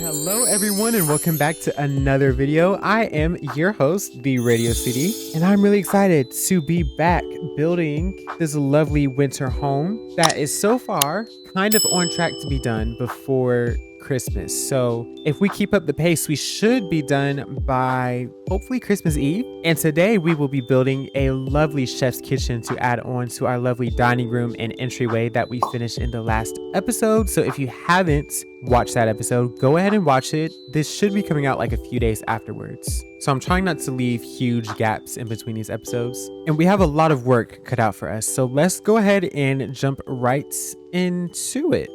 Hello everyone and welcome back to another video. I am your host, the Radio CD, and I'm really excited to be back building this lovely winter home that is so far kind of on track to be done before Christmas. So if we keep up the pace, we should be done by hopefully Christmas Eve. And today we will be building a lovely chef's kitchen to add on to our lovely dining room and entryway that we finished in the last episode. So if you haven't watched that episode, go ahead and watch it. This should be coming out like a few days afterwards. So I'm trying not to leave huge gaps in between these episodes. And we have a lot of work cut out for us. So let's go ahead and jump right into it.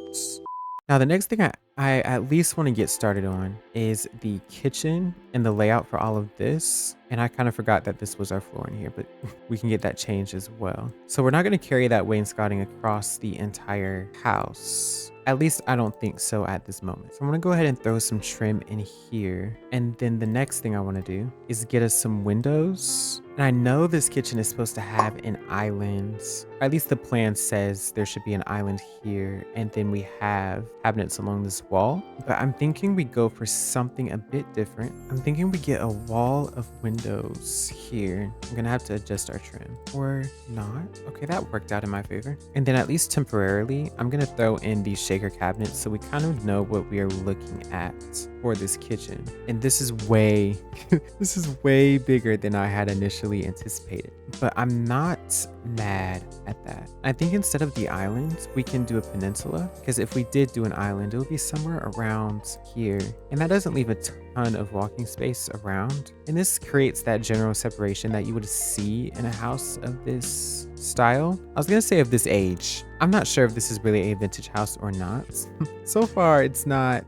Now, the next thing I at least want to get started on is the kitchen and the layout for all of this. And I kind of forgot that this was our floor in here, but we can get that changed as well. So we're not going to carry that wainscoting across the entire house. At least I don't think so at this moment. So I'm going to go ahead and throw some trim in here. And then the next thing I want to do is get us some windows. And I know this kitchen is supposed to have an island. Or at least the plan says there should be an island here. And then we have cabinets along this wall. But I'm thinking we go for something a bit different. I'm thinking we get a wall of windows here. I'm going to have to adjust our trim. Or not. Okay, that worked out in my favor. And then at least temporarily, I'm going to throw in these shaker cabinets so we kind of know what we are looking at for this kitchen. And this is way this is way bigger than I had initially anticipated, but I'm not mad at that. I think instead of the island, we can do a peninsula, because if we did do an island, it would be somewhere around here, and that doesn't leave a ton of walking space around. And this creates that general separation that you would see in a house of this style. I was gonna say of this age. I'm not sure if this is really a vintage house or not. So far, it's not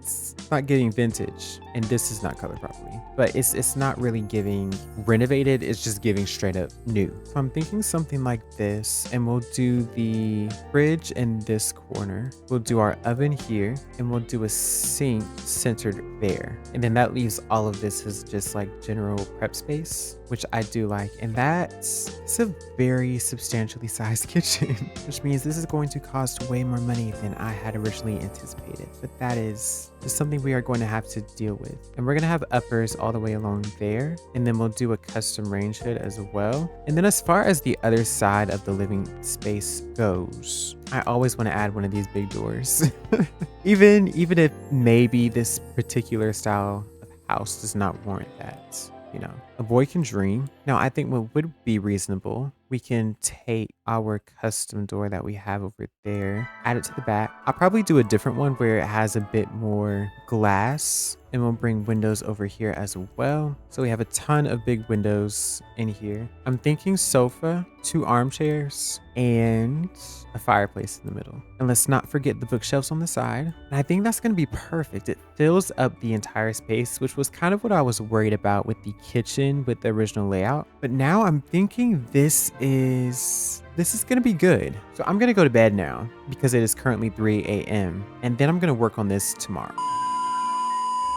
getting vintage, and this is not colored properly. But it's not really giving renovated. It's just giving straight up new. So I'm thinking something like this, and we'll do the fridge in this corner. We'll do our oven here, and we'll do a sink centered there. And then that leaves all of this as just like general prep space, which I do like. And it's a very substantially sized kitchen, which means this is going to cost way more money than I had originally anticipated. But that is just something we are going to have to deal with. And we're going to have uppers all the way along there. And then we'll do a custom range hood as well. And then as far as the other side of the living space goes, I always want to add one of these big doors. even if maybe this particular style of house does not warrant that. You know, a boy can dream. Now, I think what would be reasonable, we can take our custom door that we have over there, add it to the back. I'll probably do a different one where it has a bit more glass, and we'll bring windows over here as well. So we have a ton of big windows in here. I'm thinking sofa, 2 armchairs, and a fireplace in the middle. And let's not forget the bookshelves on the side. And I think that's going to be perfect. It fills up the entire space, which was kind of what I was worried about with the kitchen with the original layout. But now I'm thinking this is going to be good. So I'm going to go to bed now because it is currently 3 a.m. And then I'm going to work on this tomorrow.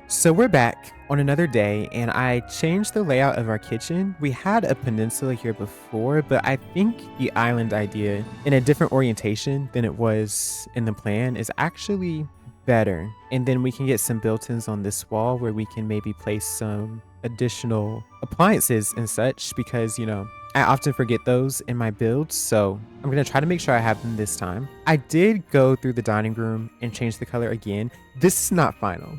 So we're back on another day, and I changed the layout of our kitchen. We had a peninsula here before, but I think the island idea in a different orientation than it was in the plan is actually better. And then we can get some built-ins on this wall where we can maybe place some additional appliances and such, because, you know, I often forget those in my builds, so I'm going to try to make sure I have them this time. I did go through the dining room and change the color again. This is not final.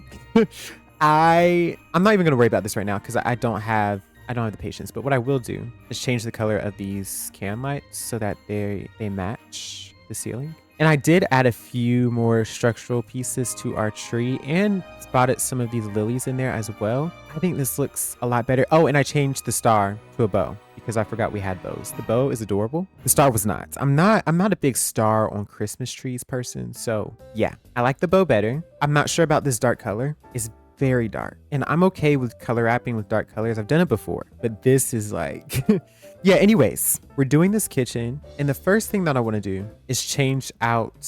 I'm not even going to worry about this right now because I don't have the patience. But what I will do is change the color of these can lights so that they match the ceiling. And I did add a few more structural pieces to our tree and spotted some of these lilies in there as well. I think this looks a lot better. Oh, and I changed the star to a bow because I forgot we had bows. The bow is adorable. The star was not. I'm not a big star on Christmas trees person. So yeah, I like the bow better. I'm not sure about this dark color. It's very dark, and I'm okay with color wrapping with dark colors. I've done it before, but this is like Yeah, anyways, we're doing this kitchen, and the first thing that I want to do is change out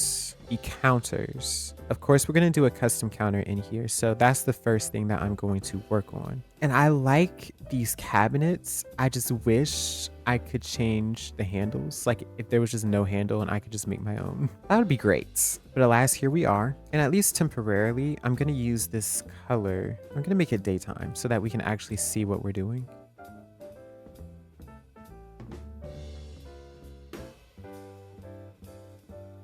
the counters. Of course, we're going to do a custom counter in here, so that's the first thing that I'm going to work on. And I like these cabinets. I just wish I could change the handles. Like if there was just no handle and I could just make my own, that would be great. But alas, here we are. And at least temporarily, I'm going to use this color. I'm going to make it daytime so that we can actually see what we're doing.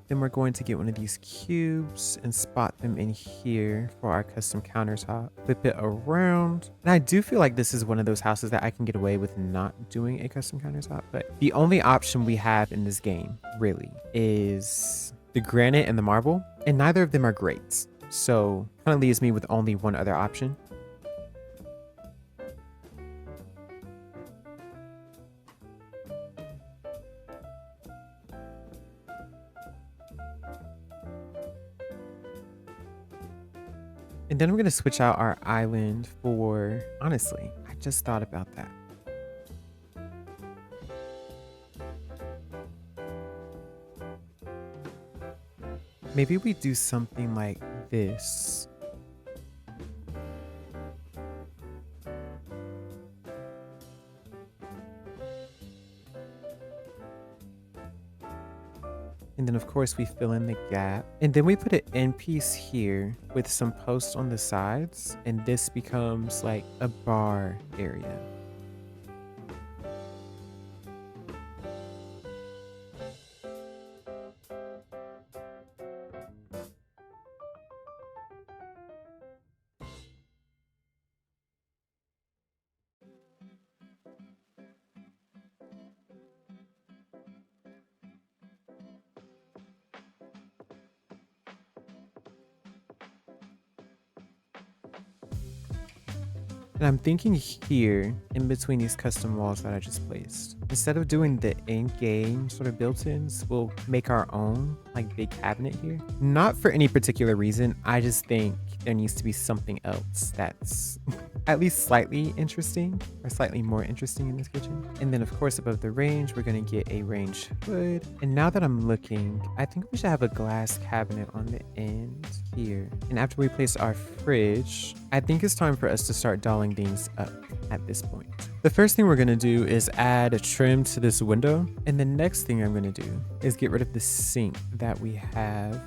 Then we're going to get one of these cubes and spot them in here for our custom countertop. Flip it around. And I do feel like this is one of those houses that I can get away with not doing a custom countertop. But the only option we have in this game, really, is the granite and the marble. And neither of them are great. So kind of leaves me with only one other option. And then we're going to switch out our island for, honestly, I just thought about that. Maybe we do something like this. And then of course we fill in the gap, and then we put an end piece here with some posts on the sides, and this becomes like a bar area. And I'm thinking here, in between these custom walls that I just placed, instead of doing the in-game sort of built-ins, we'll make our own like big cabinet here. Not for any particular reason, I just think there needs to be something else that's at least slightly interesting or slightly more interesting in this kitchen. And then of course above the range, we're gonna get a range hood. And now that I'm looking, I think we should have a glass cabinet on the end here. And after we place our fridge, I think it's time for us to start dolling things up at this point. The first thing we're gonna do is add a trim to this window. And the next thing I'm gonna do is get rid of the sink that we have.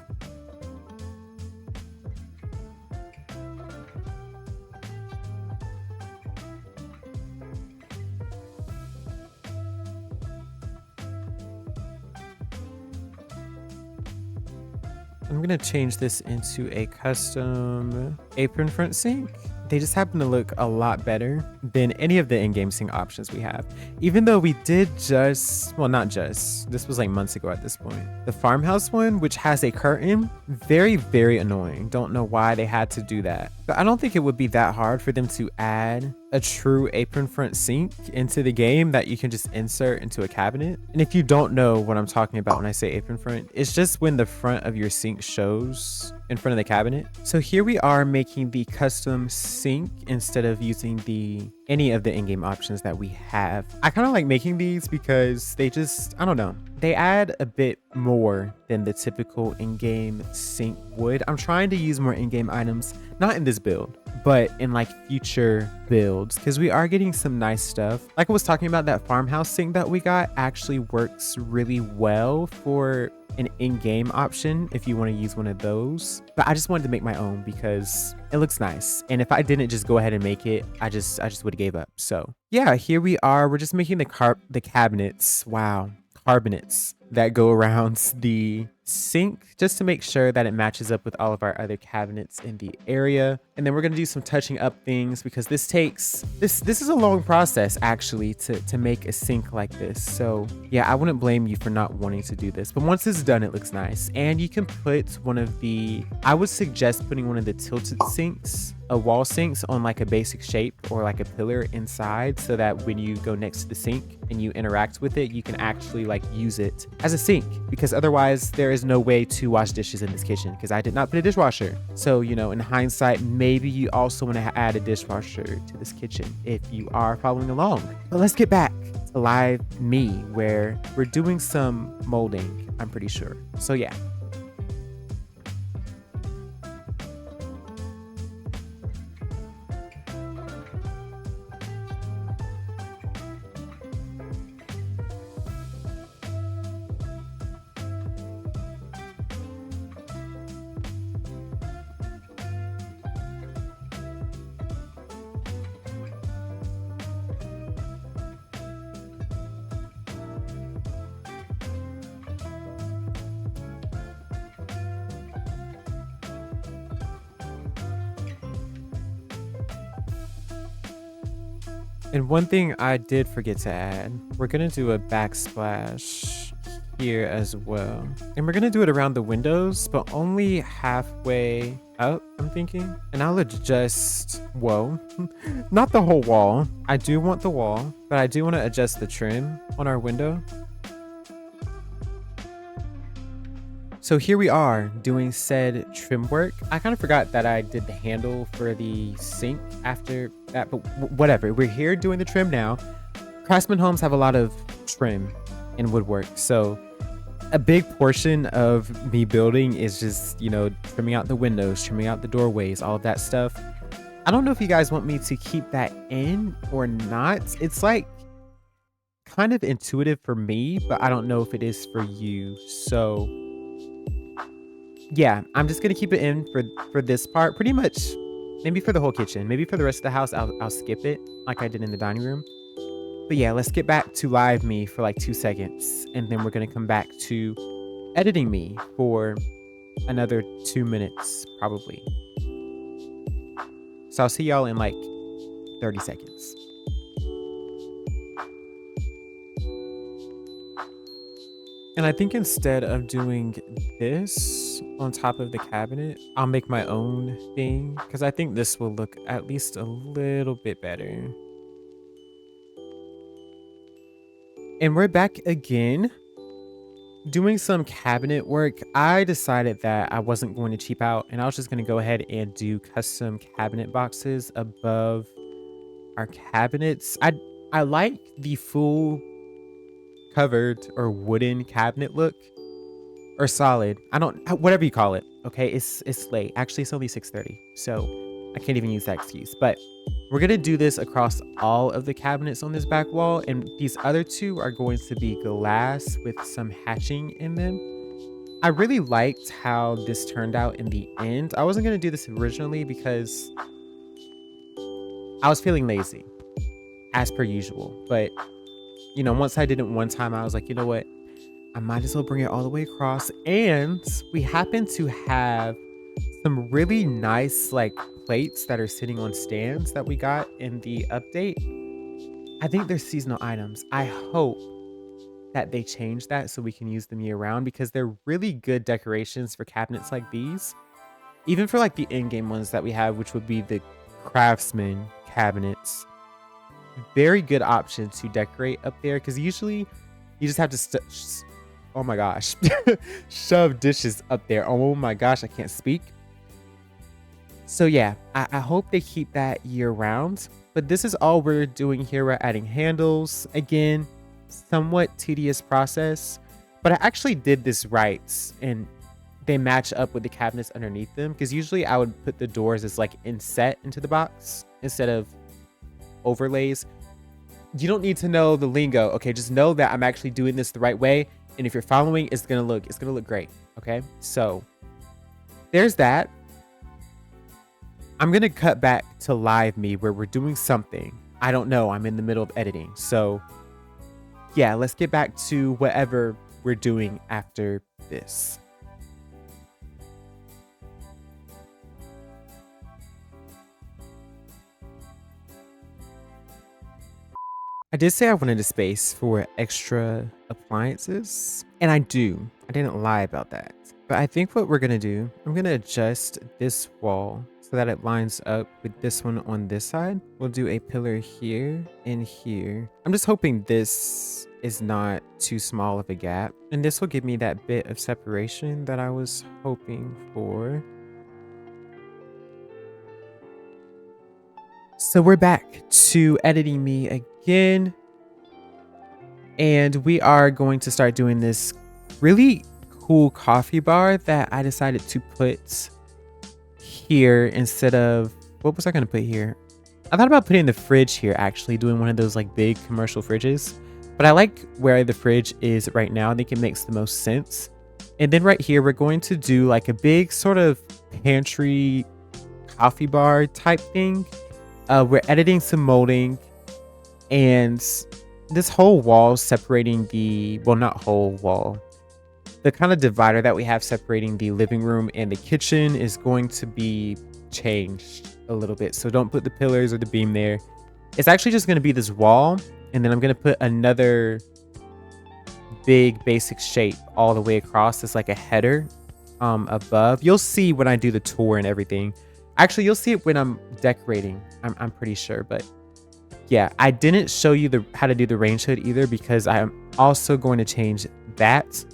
I'm gonna change this into a custom apron front sink. They just happen to look a lot better than any of the in-game sink options we have. Even though we did just, well, not just, this was like months ago at this point. The farmhouse one, which has a curtain, very, very annoying. Don't know why they had to do that. But I don't think it would be that hard for them to add a true apron front sink into the game that you can just insert into a cabinet. And if you don't know what I'm talking about when I say apron front, it's just when the front of your sink shows in front of the cabinet. So here we are making the custom sink instead of using any of the in-game options that we have. I kind of like making these because they just, I don't know, they add a bit more than the typical in-game sink would. I'm trying to use more in-game items, not in this build, but in like future builds, because we are getting some nice stuff. Like I was talking about, that farmhouse sink that we got actually works really well for an in-game option if you want to use one of those. But I just wanted to make my own because it looks nice. And if I didn't just go ahead and make it, I just would have gave up. So yeah, here we are. We're just making the cabinets. Wow. Carbonates that go around the sink just to make sure that it matches up with all of our other cabinets in the area. And then we're going to do some touching up things because this is a long process actually to make a sink like this. So yeah, I wouldn't blame you for not wanting to do this, but once it's done, it looks nice. And you can put I would suggest putting one of the tilted sinks, wall sinks, on like a basic shape or like a pillar inside, so that when you go next to the sink and you interact with it, you can actually like use it as a sink, because otherwise there is no way to wash dishes in this kitchen because I did not put a dishwasher. So, you know, in hindsight, maybe you also want to add a dishwasher to this kitchen if you are following along. But let's get back to live me where we're doing some molding, I'm pretty sure. So yeah. And one thing I did forget to add, we're gonna do a backsplash here as well. And we're gonna do it around the windows, but only halfway up, I'm thinking. And I'll adjust, whoa, not the whole wall. I do want the wall, but I do want to adjust the trim on our window. So here we are doing said trim work. I kind of forgot that I did the handle for the sink after that, but whatever. We're here doing the trim now. Craftsman homes have a lot of trim and woodwork. So a big portion of me building is just, you know, trimming out the windows, trimming out the doorways, all of that stuff. I don't know if you guys want me to keep that in or not. It's like kind of intuitive for me, but I don't know if it is for you. So yeah, I'm just gonna keep it in for this part, pretty much. Maybe for the whole kitchen, maybe for the rest of the house, I'll skip it like I did in the dining room. But yeah, let's get back to live me for like 2 seconds, and then we're gonna come back to editing me for another 2 minutes, probably. So I'll see y'all in like 30 seconds. And I think instead of doing this on top of the cabinet, I'll make my own thing because I think this will look at least a little bit better. And we're back again doing some cabinet work. I decided that I wasn't going to cheap out and I was just going to go ahead and do custom cabinet boxes above our cabinets. I like the full covered or wooden cabinet look, or solid. I don't, whatever you call it. Okay, it's late. Actually, it's only 6:30, so I can't even use that excuse. But we're gonna do this across all of the cabinets on this back wall, and these other two are going to be glass with some hatching in them. I really liked how this turned out in the end. I wasn't gonna do this originally because I was feeling lazy, as per usual. But you know, once I did it one time, I was like, you know what? I might as well bring it all the way across. And we happen to have some really nice like plates that are sitting on stands that we got in the update. I think they're seasonal items. I hope that they change that so we can use them year round because they're really good decorations for cabinets like these. Even for like the in-game ones that we have, which would be the craftsman cabinets. Very good option to decorate up there because usually you just have to oh my gosh, shove dishes up there. Oh my gosh, I can't speak. So yeah, I hope they keep that year round, but this is all we're doing here. We're adding handles. Again, somewhat tedious process, but I actually did this right and they match up with the cabinets underneath them because usually I would put the doors as like inset into the box instead of overlays. You don't need to know the lingo. Okay, just know that I'm actually doing this the right way, and if you're following, it's gonna look great. Okay, so there's that. I'm gonna cut back to live me where we're doing something. I don't know, I'm in the middle of editing, so yeah, let's get back to whatever we're doing after this. I did say I wanted a space for extra appliances, and I do. I didn't lie about that. But I think what we're gonna do, I'm gonna adjust this wall so that it lines up with this one on this side. We'll do a pillar here and here. I'm just hoping this is not too small of a gap, and this will give me that bit of separation that I was hoping for. So we're back to editing me again. And we are going to start doing this really cool coffee bar that I decided to put here instead of, what was I going to put here? I thought about putting the fridge here, actually doing one of those like big commercial fridges, but I like where the fridge is right now. I think it makes the most sense. And then right here, we're going to do like a big sort of pantry coffee bar type thing. We're editing some molding, and this whole wall separating the, well, not whole wall, the kind of divider that we have separating the living room and the kitchen is going to be changed a little bit. So don't put the pillars or the beam there. It's actually just going to be this wall, and then I'm going to put another big basic shape all the way across. It's like a header above. You'll see when I do the tour and everything. Actually, you'll see it when I'm decorating. I'm pretty sure, but yeah, I didn't show you how to do the range hood either because I'm also going to change that.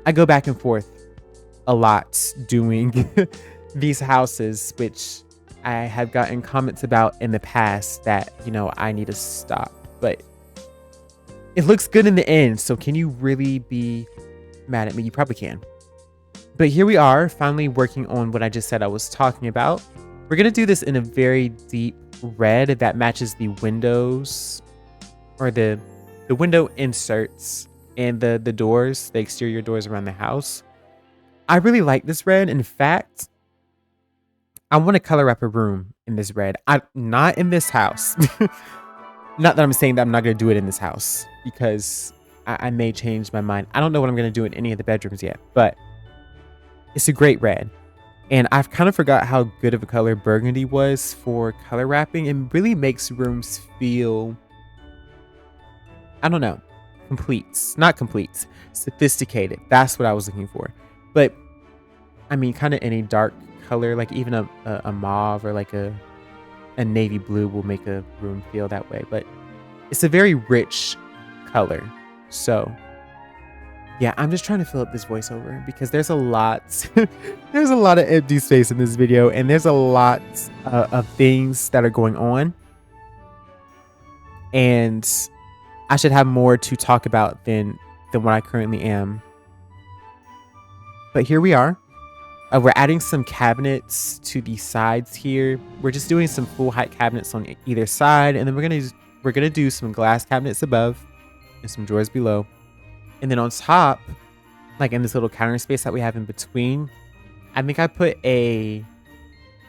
I go back and forth a lot doing these houses, which I have gotten comments about in the past that, you know, I need to stop. But it looks good in the end, so can you really be mad at me? You probably can. But here we are, finally working on what I just said I was talking about. We're going to do this in a very deep red that matches the windows, or the window inserts and the doors, the exterior doors around the house. I really like this red. In fact, I want to color up a room in this red. I'm not in this house. Not that I'm saying that I'm not going to do it in this house, because I may change my mind. I don't know what I'm going to do in any of the bedrooms yet, but it's a great red. And I've kind of forgot how good of a color burgundy was for color wrapping. It really makes rooms feel, I don't know, complete. Not complete, sophisticated. That's what I was looking for. But I mean, kind of any dark color, like even a mauve or like a navy blue will make a room feel that way. But it's a very rich color. So yeah, I'm just trying to fill up this voiceover because there's a lot, there's a lot of empty space in this video, and there's a lot of things that are going on, and I should have more to talk about than what I currently am. But here we are. We're adding some cabinets to the sides here. We're just doing some full height cabinets on either side, and then we're gonna do some glass cabinets above and some drawers below. And then on top, like in this little counter space that we have in between, I think I put a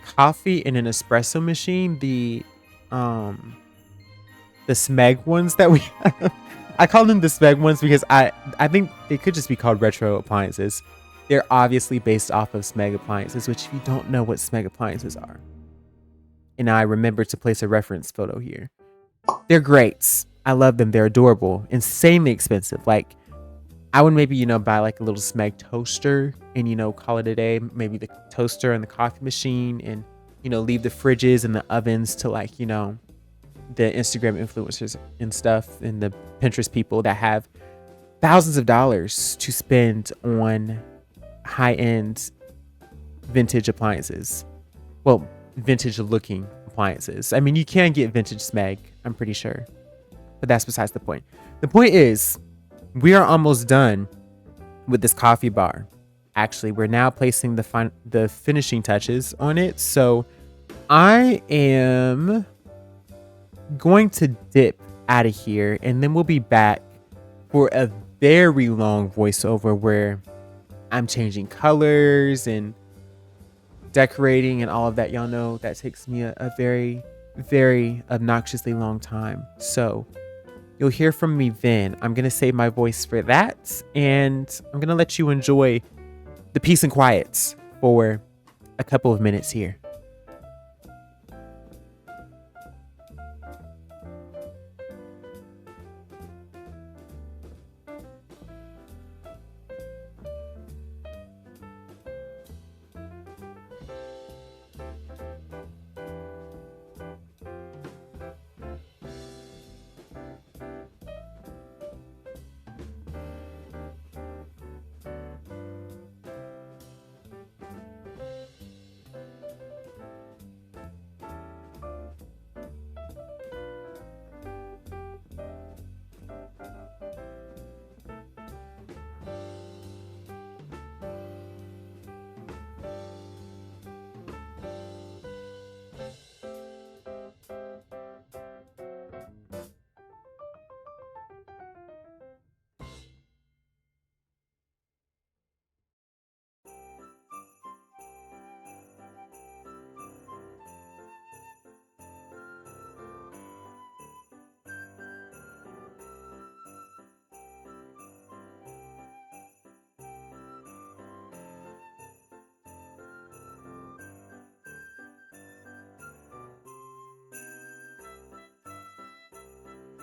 coffee and an espresso machine. The Smeg ones that we have. I call them the Smeg ones because I think they could just be called retro appliances. They're obviously based off of Smeg appliances, which if you don't know what Smeg appliances are, and I remember to place a reference photo here. They're great. I love them. They're adorable. Insanely expensive. Like, I would maybe, you know, buy like a little Smeg toaster and, you know, call it a day. Maybe the toaster and the coffee machine, and, you know, leave the fridges and the ovens to, like, you know, the Instagram influencers and stuff, and the Pinterest people that have thousands of dollars to spend on high-end vintage appliances. Well, vintage looking appliances. I mean, you can get vintage Smeg, I'm pretty sure, but that's besides the point. The point is, we are almost done with this coffee bar. Actually, we're now placing the finishing touches on it. So I am going to dip out of here, and then we'll be back for a very long voiceover where I'm changing colors and decorating and all of that. Y'all know that takes me a very, very obnoxiously long time. So you'll hear from me then. I'm going to save my voice for that, and I'm going to let you enjoy the peace and quiet for a couple of minutes here.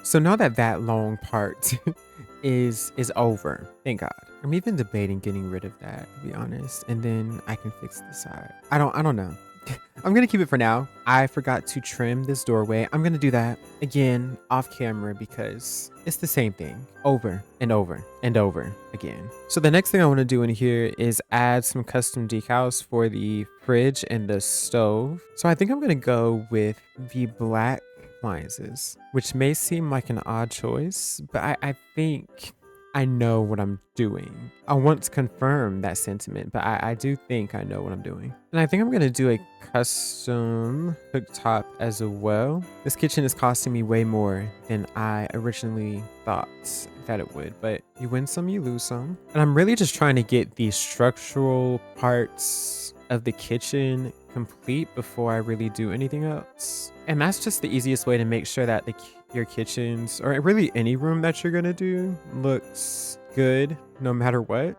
So now that that long part is over, thank God. I'm even debating getting rid of that, to be honest, and then I can fix the side. I don't know. I'm gonna keep it for now. I forgot to trim this doorway. I'm gonna do that again off camera because it's the same thing over and over and over again. So the next thing I want to do in here is add some custom decals for the fridge and the stove. So I think I'm gonna go with the black appliances, which may seem like an odd choice, but I think I know what I'm doing. I want to confirm that sentiment, but I do think I know what I'm doing. And I think I'm gonna do a custom cooktop as well. This kitchen is costing me way more than I originally thought that it would, but you win some, you lose some. And I'm really just trying to get the structural parts of the kitchen complete before I really do anything else. And that's just the easiest way to make sure that your kitchens, or really any room that you're gonna do, looks good no matter what.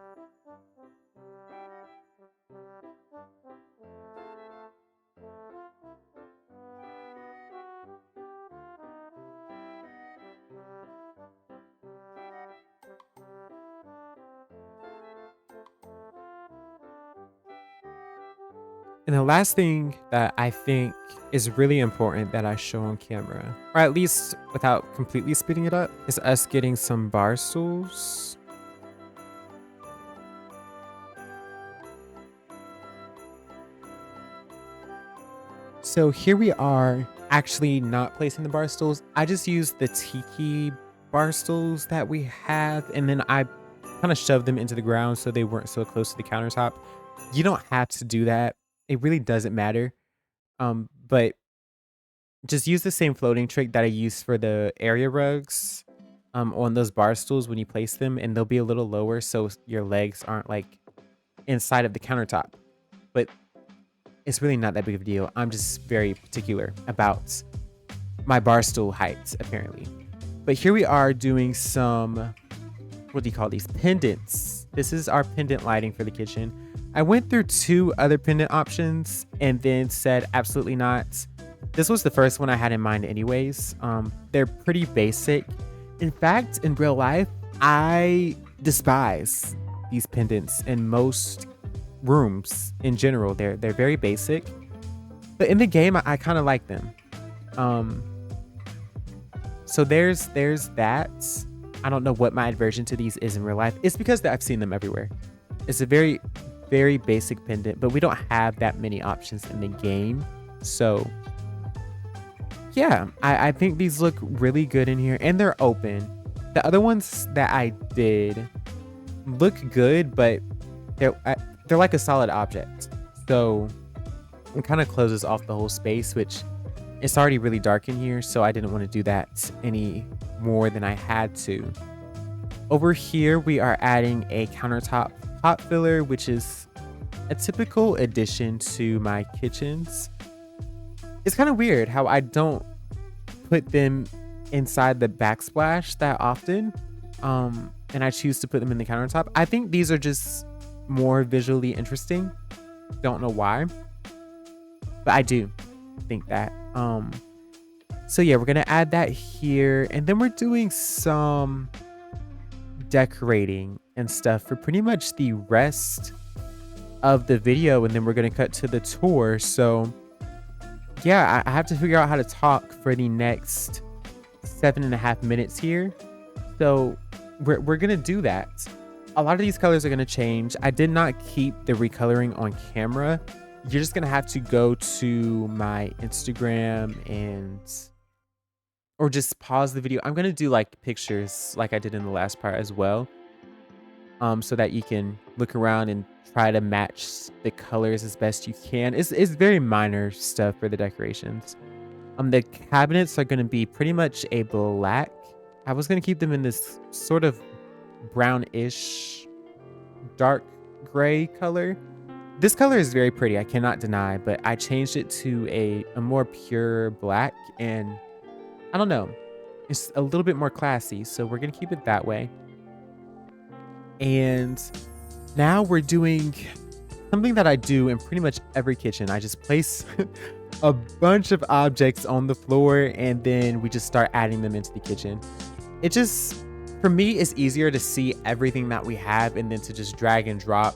And the last thing that I think is really important that I show on camera, or at least without completely speeding it up, is us getting some bar stools. So here we are actually not placing the bar stools. I just used the tiki bar stools that we have, and then I kind of shoved them into the ground so they weren't so close to the countertop. You don't have to do that. It really doesn't matter. But just use the same floating trick that I used for the area rugs on those bar stools when you place them, and they'll be a little lower so your legs aren't like inside of the countertop. But it's really not that big of a deal. I'm just very particular about my bar stool heights, apparently. But here we are doing some, what do you call these? Pendants. This is our pendant lighting for the kitchen. I went through 2 other pendant options and then said absolutely not. This was the first one I had in mind anyways. They're pretty basic. In fact, in real life, I despise these pendants in most rooms in general. They're very basic. But in the game, I kind of like them. So there's that. I don't know what my aversion to these is in real life. It's because I've seen them everywhere. It's a very, very basic pendant, but we don't have that many options in the game. So yeah, I think these look really good in here, and they're open. The other ones that I did look good, but they're like a solid object. So it kind of closes off the whole space, which it's already really dark in here, so I didn't want to do that any more than I had to. Over here, we are adding a countertop pot filler, which is a typical addition to my kitchens. It's kind of weird how I don't put them inside the backsplash that often, and I choose to put them in the countertop. I think these are just more visually interesting. Don't know why, but I do think that. So yeah, we're gonna add that here, and then we're doing some decorating and stuff for pretty much the rest of the video, and then we're gonna cut to the tour. So yeah, I have to figure out how to talk for the next 7.5 minutes here. So we're gonna do that. A lot of these colors are gonna change. I did not keep the recoloring on camera. You're just gonna have to go to my Instagram or just pause the video. I'm gonna do like pictures like I did in the last part as well, so that you can look around and try to match the colors as best you can. It's very minor stuff for the decorations. The cabinets are gonna be pretty much a black. I was gonna keep them in this sort of brownish, dark gray color. This color is very pretty, I cannot deny, but I changed it to a more pure black, and I don't know, it's a little bit more classy, so we're gonna keep it that way. And now we're doing something that I do in pretty much every kitchen. I just place a bunch of objects on the floor, and then we just start adding them into the kitchen. It just, for me, it's easier to see everything that we have and then to just drag and drop,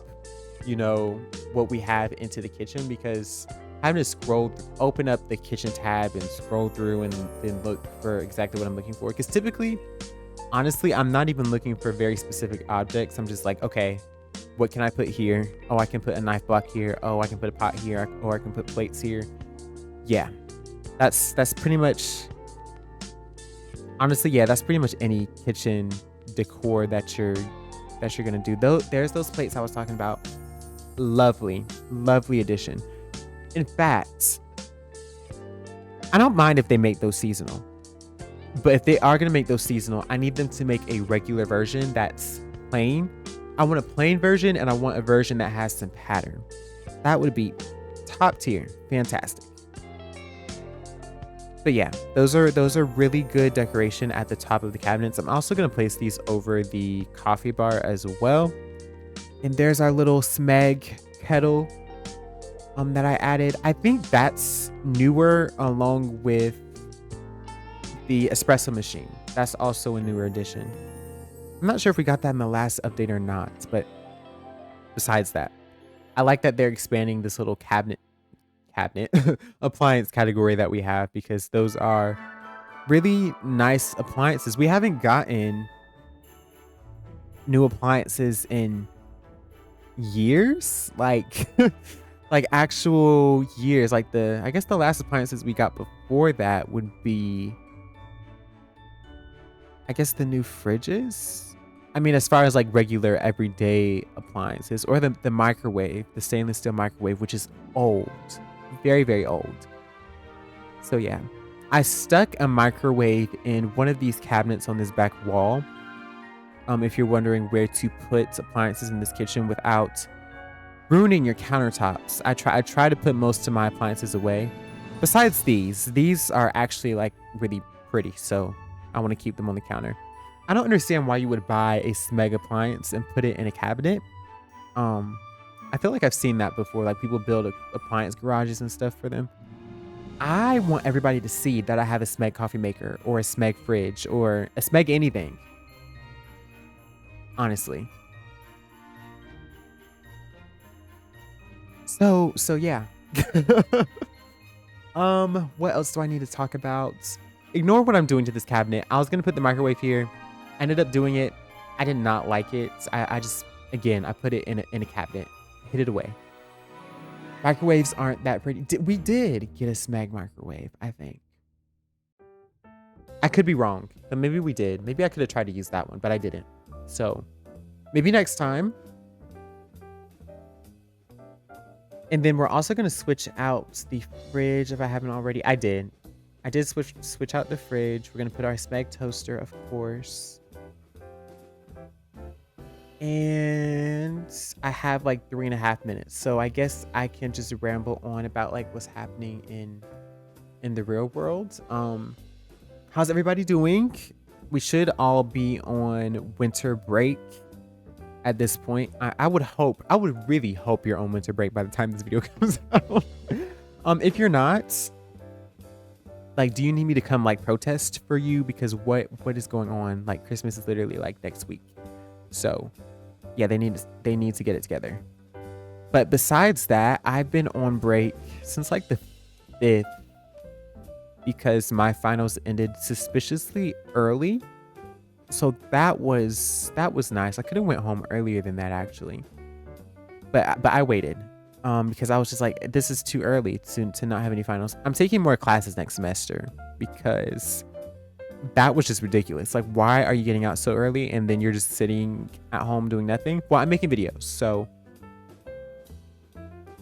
you know, what we have into the kitchen, because having to open up the kitchen tab and scroll through and then look for exactly what I'm looking for. Because typically, honestly, I'm not even looking for very specific objects. I'm just like, okay, what can I put here? Oh, I can put a knife block here. Oh, I can put a pot here, or I can put plates here. Yeah, that's pretty much, honestly, yeah, that's pretty much any kitchen decor that you're gonna do. Though there's those plates I was talking about. Lovely, lovely addition. In fact, I don't mind if they make those seasonal, but if they are gonna make those seasonal, I need them to make a regular version that's plain. I want a plain version, and I want a version that has some pattern. That would be top tier, fantastic. But yeah, those are really good decoration at the top of the cabinets. I'm also gonna place these over the coffee bar as well. And there's our little Smeg kettle that I added. I think that's newer, along with the espresso machine. That's also a newer addition. I'm not sure if we got that in the last update or not, but besides that, I like that they're expanding this little cabinet appliance category that we have, because those are really nice appliances. We haven't gotten new appliances in years, like like actual years. Like I guess the last appliances we got before that would be, I guess, the new fridges. I mean, as far as like regular everyday appliances, or the microwave, the stainless steel microwave, which is old, very, very old. So yeah, I stuck a microwave in one of these cabinets on this back wall. If you're wondering where to put appliances in this kitchen without ruining your countertops, I try to put most of my appliances away. Besides these are actually like really pretty, so I want to keep them on the counter. I don't understand why you would buy a Smeg appliance and put it in a cabinet. I feel like I've seen that before, like people build appliance garages and stuff for them. I want everybody to see that I have a Smeg coffee maker, or a Smeg fridge, or a Smeg anything. Honestly. So yeah. What else do I need to talk about? Ignore what I'm doing to this cabinet. I was gonna put the microwave here. I ended up doing it. I did not like it. I just, again, I put it in a cabinet. Hid it away. Microwaves aren't that pretty. We did get a Smeg microwave, I think. I could be wrong, but maybe we did. Maybe I could have tried to use that one, but I didn't. So maybe next time. And then we're also going to switch out the fridge if I haven't already. I did switch out the fridge. We're going to put our Smeg toaster, of course. And I have like 3.5 minutes. So I guess I can just ramble on about like what's happening in the real world. How's everybody doing? We should all be on winter break at this point. I would really hope you're on winter break by the time this video comes out. If you're not, like, do you need me to come like protest for you? Because what is going on? Like, Christmas is literally like next week. So yeah, they need to get it together. But besides that, I've been on break since like the 5th, because my finals ended suspiciously early. So that was nice. I could have went home earlier than that, actually. But I waited because I was just like, this is too early to not have any finals. I'm taking more classes next semester because that was just ridiculous. Like, why are you getting out so early and then you're just sitting at home doing nothing? Well, I'm making videos, so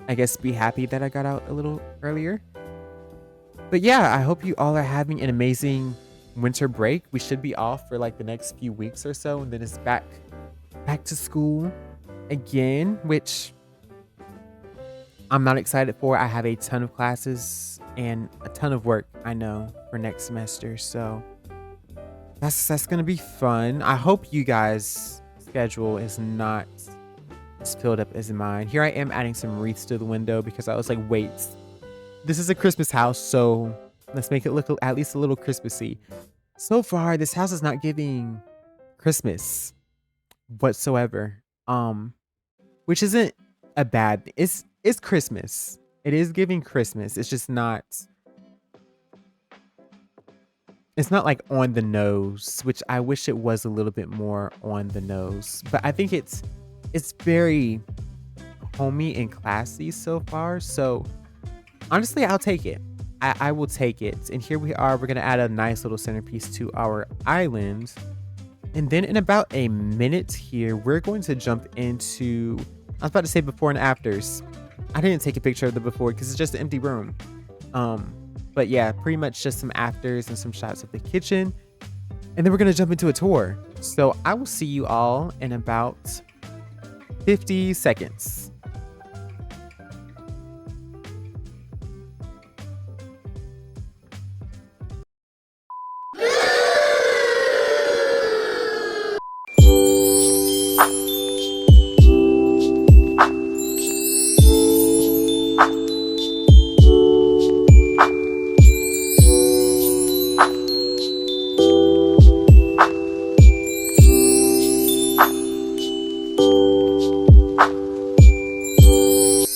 I guess be happy that I got out a little earlier. But yeah, I hope you all are having an amazing winter break. We should be off for like the next few weeks or so, and then it's back to school again, which I'm not excited for. I have a ton of classes and a ton of work, I know, for next semester, so that's gonna be fun. I hope you guys' schedule is not as filled up as mine. Here I am adding some wreaths to the window because I was like, wait, This is a Christmas house, so let's make it look at least a little Christmassy. So far, this house is not giving Christmas whatsoever. Which isn't a bad thing. It's Christmas. It is giving Christmas. It's just not, it's not like on the nose, which I wish it was a little bit more on the nose. But I think it's very homey and classy so far. So honestly, I'll take it. I will take it. And here we are. We're gonna add a nice little centerpiece to our island. And then in about a minute here, we're going to jump into, I was about to say before and afters. I didn't take a picture of the before because it's just an empty room. But yeah, pretty much just some afters and some shots of the kitchen. And then we're gonna jump into a tour. So I will see you all in about 50 seconds.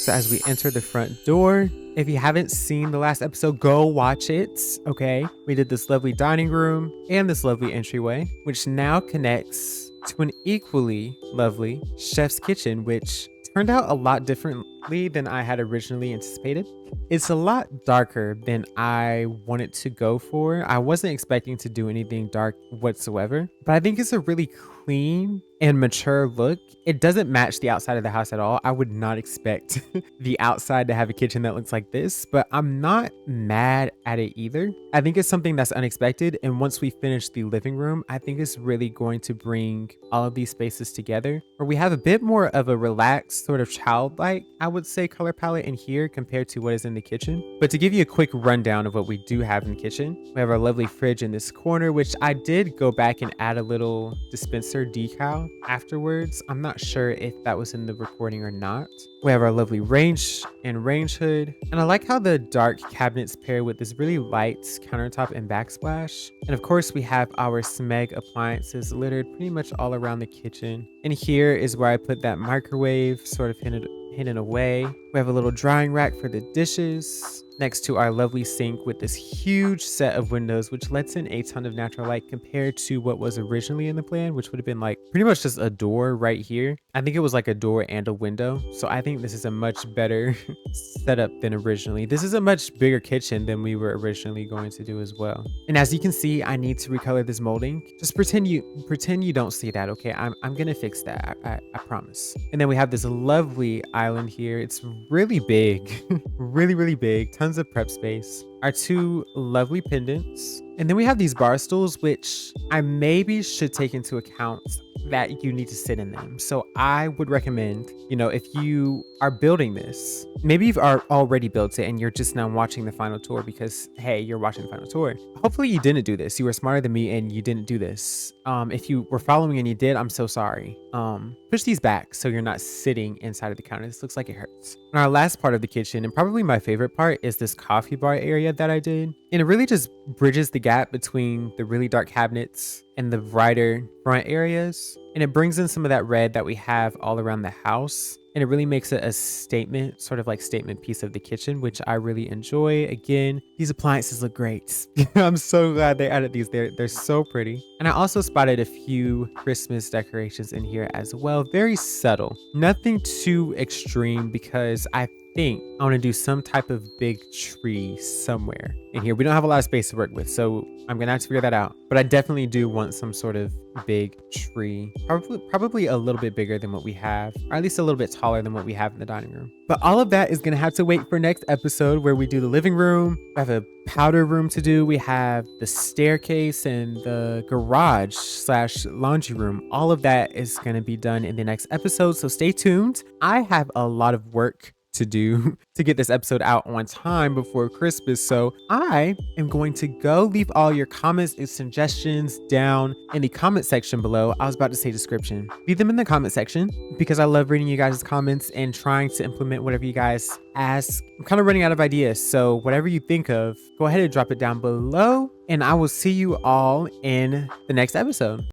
So as we enter the front door, if you haven't seen the last episode, go watch it, okay? We did this lovely dining room and this lovely entryway, which now connects to an equally lovely chef's kitchen, which turned out a lot differently than I had originally anticipated. It's a lot darker than I wanted to go for. I wasn't expecting to do anything dark whatsoever, but I think it's a really clean and mature look. It doesn't match the outside of the house at all. I would not expect the outside to have a kitchen that looks like this, but I'm not mad at it either. I think it's something that's unexpected, and once we finish the living room, I think it's really going to bring all of these spaces together, where we have a bit more of a relaxed, sort of childlike, I would say, color palette in here compared to what is in the kitchen. But to give you a quick rundown of what we do have in the kitchen, we have our lovely fridge in this corner, which I did go back and add a little dispenser decal afterwards. I'm not sure if that was in the recording or not. We have our lovely range and range hood, and I like how the dark cabinets pair with this really light countertop and backsplash. And of course, we have our Smeg appliances littered pretty much all around the kitchen. And here is where I put that microwave sort of hidden away. We have a little drying rack for the dishes next to our lovely sink with this huge set of windows, which lets in a ton of natural light compared to what was originally in the plan, which would have been like pretty much just a door right here. I think it was like a door and a window. So I think this is a much better setup than originally. This is a much bigger kitchen than we were originally going to do as well. And as you can see, I need to recolor this molding. Just pretend you don't see that, okay? I'm gonna fix that, I promise. And then we have this lovely island here. It's really big, really big. Tons of prep space. Our two lovely pendants. And then we have these bar stools, which I maybe should take into account that you need to sit in them. So I would recommend, if you are building this, maybe you've already built it and you're just now watching the final tour because, hey, you're watching the final tour. Hopefully you didn't do this. You were smarter than me and you didn't do this. If you were following and you did, I'm so sorry. Push these back so you're not sitting inside of the counter. This looks like it hurts. And our last part of the kitchen, and probably my favorite part, is this coffee bar area that I did. And it really just bridges the gap between the really dark cabinets and the brighter front areas. And it brings in some of that red that we have all around the house. And it really makes it a statement, sort of like statement piece of the kitchen, which I really enjoy. Again, these appliances look great. I'm so glad they added these. They're so pretty. And I also spotted a few Christmas decorations in here as well. Very subtle. Nothing too extreme because I think I want to do some type of big tree somewhere in here. We don't have a lot of space to work with, so I'm gonna have to figure that out. But I definitely do want some sort of big tree, probably a little bit bigger than what we have, or at least a little bit taller than what we have in the dining room. But all of that is gonna have to wait for next episode, where we do the living room. We have a powder room to do. We have the staircase and the garage / laundry room. All of that is gonna be done in the next episode, so stay tuned. I have a lot of work to do to get this episode out on time before Christmas. So I am going to go leave all your comments and suggestions down in the comment section below. I was about to say description. Leave them in the comment section because I love reading you guys' comments and trying to implement whatever you guys ask. I'm kind of running out of ideas. So whatever you think of, go ahead and drop it down below. And I will see you all in the next episode.